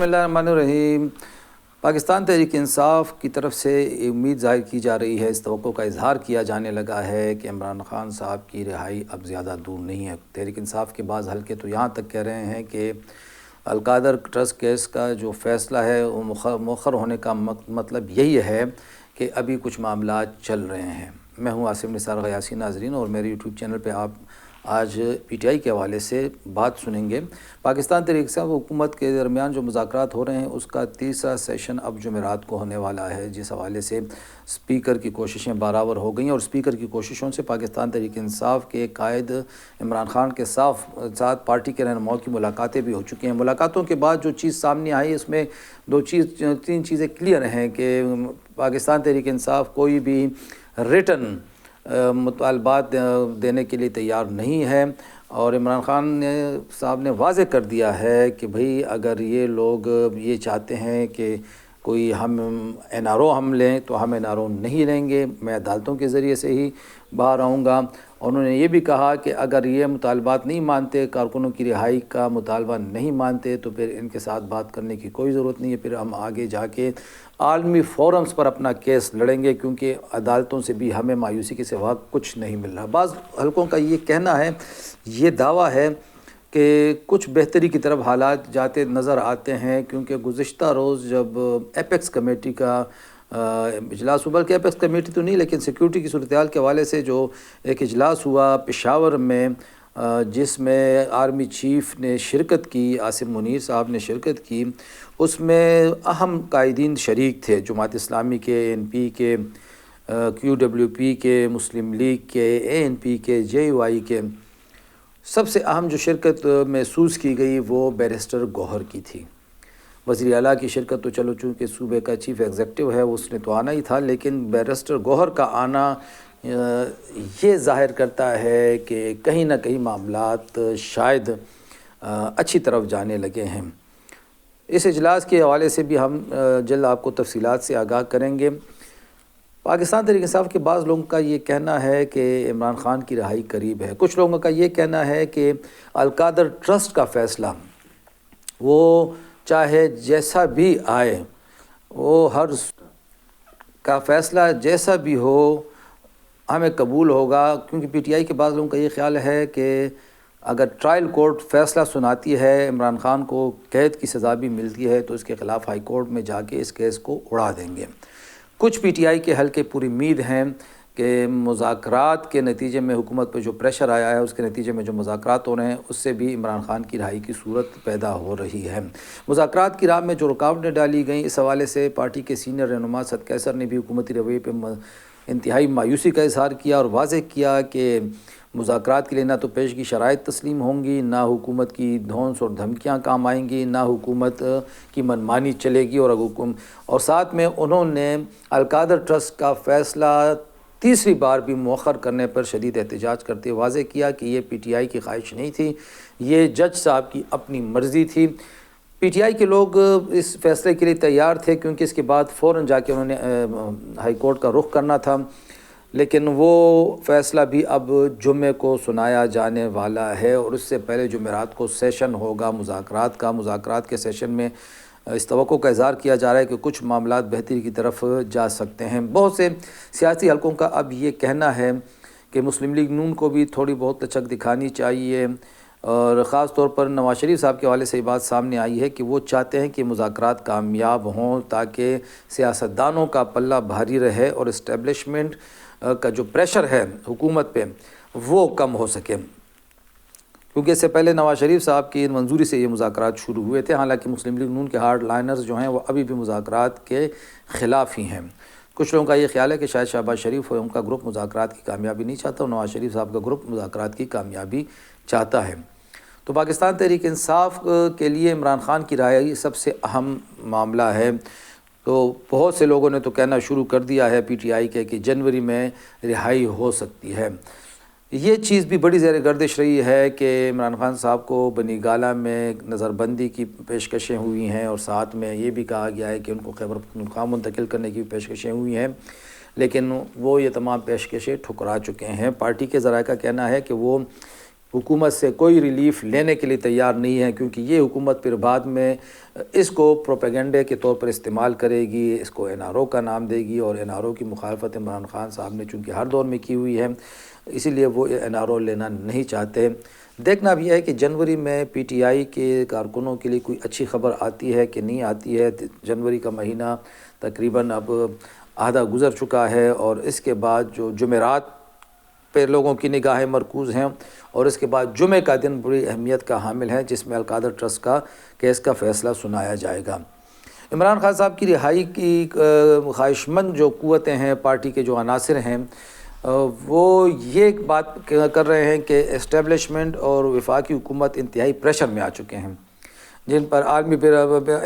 بسم اللہ الرحمن الرحیم۔ پاکستان تحریک انصاف کی طرف سے امید ظاہر کی جا رہی ہے، اس توقع کا اظہار کیا جانے لگا ہے کہ عمران خان صاحب کی رہائی اب زیادہ دور نہیں ہے۔ تحریک انصاف کے بعض حلقے تو یہاں تک کہہ رہے ہیں کہ القادر ٹرسٹ کیس کا جو فیصلہ ہے وہ مؤخر ہونے کا مطلب یہی ہے کہ ابھی کچھ معاملات چل رہے ہیں۔ میں ہوں عاصم نثار غیاثی ناظرین، اور میرے یوٹیوب چینل پہ آپ آج پی ٹی آئی کے حوالے سے بات سنیں گے۔ پاکستان تحریک انصاف حکومت کے درمیان جو مذاکرات ہو رہے ہیں اس کا تیسرا سیشن اب جمعرات کو ہونے والا ہے، جس حوالے سے اسپیکر کی کوششیں برابر ہو گئیں، اور اسپیکر کی کوششوں سے پاکستان تحریک انصاف کے قائد عمران خان کے ساتھ پارٹی کے رہنماؤں کی ملاقاتیں بھی ہو چکی ہیں۔ ملاقاتوں کے بعد جو چیز سامنے آئی اس میں تین چیزیں کلیئر ہیں کہ پاکستان تحریک انصاف کوئی بھی ریٹن مطالبات دینے کے لیے تیار نہیں ہے، اور عمران خان صاحب نے واضح کر دیا ہے کہ بھئی اگر یہ لوگ یہ چاہتے ہیں کہ کوئی ہم این آر او ہم لیں تو ہم این آر او نہیں لیں گے، میں عدالتوں کے ذریعے سے ہی باہر آؤں گا۔ انہوں نے یہ بھی کہا کہ اگر یہ مطالبات نہیں مانتے، کارکنوں کی رہائی کا مطالبہ نہیں مانتے، تو پھر ان کے ساتھ بات کرنے کی کوئی ضرورت نہیں ہے، پھر ہم آگے جا کے عالمی فورمز پر اپنا کیس لڑیں گے، کیونکہ عدالتوں سے بھی ہمیں مایوسی کے سوا کچھ نہیں مل رہا۔ بعض حلقوں کا یہ کہنا ہے، یہ دعویٰ ہے کہ کچھ بہتری کی طرف حالات جاتے نظر آتے ہیں، کیونکہ گزشتہ روز جب ایپیکس کمیٹی کا اجلاس ہوا، بلکہ ایپیکس کمیٹی تو نہیں لیکن سیکیورٹی کی صورتحال کے حوالے سے جو ایک اجلاس ہوا پشاور میں، جس میں آرمی چیف نے شرکت کی، عاصم منیر صاحب نے شرکت کی، اس میں اہم قائدین شریک تھے، جماعت اسلامی کے، این پی کے، کیو ڈبلیو پی کے، مسلم لیگ کے، اے این پی کے، جے یو آئی کے۔ سب سے اہم جو شرکت محسوس کی گئی وہ بیرسٹر گوہر کی تھی۔ وزیر اعلیٰ کی شرکت تو چلو چونکہ صوبے کا چیف ایگزیکٹو ہے اس نے تو آنا ہی تھا، لیکن بیرسٹر گوہر کا آنا یہ ظاہر کرتا ہے کہ کہیں نہ کہیں معاملات شاید اچھی طرف جانے لگے ہیں۔ اس اجلاس کے حوالے سے بھی ہم جلد آپ کو تفصیلات سے آگاہ کریں گے۔ پاکستان تحریک انصاف کے بعض لوگوں کا یہ کہنا ہے کہ عمران خان کی رہائی قریب ہے، کچھ لوگوں کا یہ کہنا ہے کہ القادر ٹرسٹ کا فیصلہ وہ چاہے جیسا بھی آئے، وہ ہر کا فیصلہ جیسا بھی ہو ہمیں قبول ہوگا، کیونکہ پی ٹی آئی کے بعض لوگوں کا یہ خیال ہے کہ اگر ٹرائل کورٹ فیصلہ سناتی ہے، عمران خان کو قید کی سزا بھی ملتی ہے، تو اس کے خلاف ہائی کورٹ میں جا کے اس کیس کو اڑا دیں گے۔ کچھ پی ٹی آئی کے حلقے پوری امید ہیں کہ مذاکرات کے نتیجے میں حکومت پہ جو پریشر آیا ہے، اس کے نتیجے میں جو مذاکرات ہو رہے ہیں اس سے بھی عمران خان کی رہائی کی صورت پیدا ہو رہی ہے۔ مذاکرات کی راہ میں جو رکاوٹیں ڈالی گئیں، اس حوالے سے پارٹی کے سینئر رہنما سعد قیصر نے بھی حکومتی رویے پہ انتہائی مایوسی کا اظہار کیا، اور واضح کیا کہ مذاکرات کے لیے نہ تو پیشگی شرائط تسلیم ہوں گی، نہ حکومت کی دھونس اور دھمکیاں کام آئیں گی، نہ حکومت کی منمانی چلے گی، اور ساتھ میں انہوں نے القادر ٹرسٹ کا فیصلہ تیسری بار بھی مؤخر کرنے پر شدید احتجاج کرتے ہوئے واضح کیا کہ یہ پی ٹی آئی کی خواہش نہیں تھی، یہ جج صاحب کی اپنی مرضی تھی۔ پی ٹی آئی کے لوگ اس فیصلے کے لیے تیار تھے، کیونکہ اس کے بعد فوراً جا کے انہوں نے ہائی کورٹ کا رخ کرنا تھا، لیکن وہ فیصلہ بھی اب جمعے کو سنایا جانے والا ہے، اور اس سے پہلے جمعرات کو سیشن ہوگا مذاکرات کے سیشن میں اس توقع کا اظہار کیا جا رہا ہے کہ کچھ معاملات بہتری کی طرف جا سکتے ہیں۔ بہت سے سیاسی حلقوں کا اب یہ کہنا ہے کہ مسلم لیگ نون کو بھی تھوڑی بہت لچک دکھانی چاہیے، اور خاص طور پر نواز شریف صاحب کے حوالے سے یہ بات سامنے آئی ہے کہ وہ چاہتے ہیں کہ مذاکرات کامیاب ہوں تاکہ سیاستدانوں کا پلہ بھاری رہے اور اسٹیبلشمنٹ کا جو پریشر ہے حکومت پہ وہ کم ہو سکے، کیونکہ اس سے پہلے نواز شریف صاحب کی منظوری سے یہ مذاکرات شروع ہوئے تھے، حالانکہ مسلم لیگ نون کے ہارڈ لائنرز جو ہیں وہ ابھی بھی مذاکرات کے خلاف ہی ہیں۔ کچھ لوگوں کا یہ خیال ہے کہ شاید شہباز شریف ان کا گروپ مذاکرات کی کامیابی نہیں چاہتا، اور نواز شریف صاحب کا گروپ مذاکرات کی کامیابی چاہتا ہے۔ تو پاکستان تحریک انصاف کے لیے عمران خان کی رہائی سب سے اہم معاملہ ہے، تو بہت سے لوگوں نے تو کہنا شروع کر دیا ہے پی ٹی آئی کے کہ جنوری میں رہائی ہو سکتی ہے۔ یہ چیز بھی بڑی زیر گردش رہی ہے کہ عمران خان صاحب کو بنی گالہ میں نظر بندی کی پیشکشیں ہوئی ہیں، اور ساتھ میں یہ بھی کہا گیا ہے کہ ان کو خیبر پختونخوا منتقل کرنے کی پیشکشیں ہوئی ہیں، لیکن وہ یہ تمام پیشکشیں ٹھکرا چکے ہیں۔ پارٹی کے ذرائع کا کہنا ہے کہ وہ حکومت سے کوئی ریلیف لینے کے لیے تیار نہیں ہے، کیونکہ یہ حکومت پھر بعد میں اس کو پروپیگنڈے کے طور پر استعمال کرے گی، اس کو NRO کا نام دے گی، اور NRO کی مخالفت عمران خان صاحب نے چونکہ ہر دور میں کی ہوئی ہے، اسی لیے وہ NRO لینا نہیں چاہتے۔ دیکھنا بھی ہے کہ جنوری میں PTI کے کارکنوں کے لیے کوئی اچھی خبر آتی ہے کہ نہیں آتی ہے۔ جنوری کا مہینہ تقریباً اب آدھا گزر چکا ہے، اور اس کے بعد جو جمعرات پہ لوگوں کی نگاہیں مرکوز ہیں، اور اس کے بعد جمعہ کا دن بڑی اہمیت کا حامل ہے، جس میں القادر ٹرسٹ کا کیس کا فیصلہ سنایا جائے گا۔ عمران خان صاحب کی رہائی کی خواہش مند جو قوتیں ہیں، پارٹی کے جو عناصر ہیں، وہ یہ بات کر رہے ہیں کہ اسٹیبلشمنٹ اور وفاقی حکومت انتہائی پریشر میں آ چکے ہیں، جن پر عالمی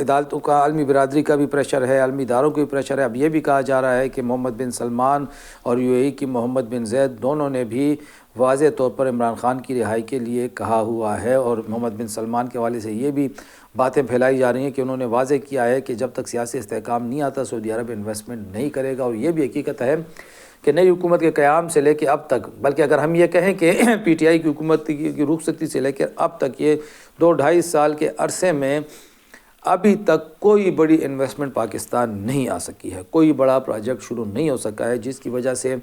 عدالتوں کا، عالمی برادری کا بھی پریشر ہے، عالمی اداروں کا بھی پریشر ہے۔ اب یہ بھی کہا جا رہا ہے کہ محمد بن سلمان اور UAE کی محمد بن زید دونوں نے بھی واضح طور پر عمران خان کی رہائی کے لیے کہا ہوا ہے، اور محمد بن سلمان کے حوالے سے یہ بھی باتیں پھیلائی جا رہی ہیں کہ انہوں نے واضح کیا ہے کہ جب تک سیاسی استحکام نہیں آتا سعودی عرب انویسٹمنٹ نہیں کرے گا، اور یہ بھی حقیقت ہے کہ نئی حکومت کے قیام سے لے کے اب تک، بلکہ اگر ہم یہ کہیں کہ PTI کی حکومت کی رخصتی سے لے کے اب تک یہ 2-2.5 سال کے عرصے میں ابھی تک کوئی بڑی انویسٹمنٹ پاکستان نہیں آ سکی ہے، کوئی بڑا پروجیکٹ شروع نہیں ہو سکا ہے، جس کی وجہ سے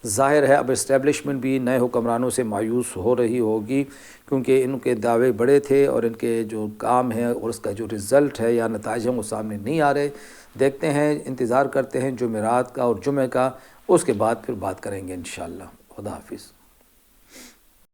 ظاہر ہے اب اسٹیبلشمنٹ بھی نئے حکمرانوں سے مایوس ہو رہی ہوگی، کیونکہ ان کے دعوے بڑے تھے اور ان کے جو کام ہے اور اس کا جو رزلٹ ہے یا نتائج ہیں وہ سامنے نہیں آ رہے۔ دیکھتے ہیں، انتظار کرتے ہیں جمعرات کا اور جمعہ کا، اس کے بعد پھر بات کریں گے انشاءاللہ۔ خدا حافظ۔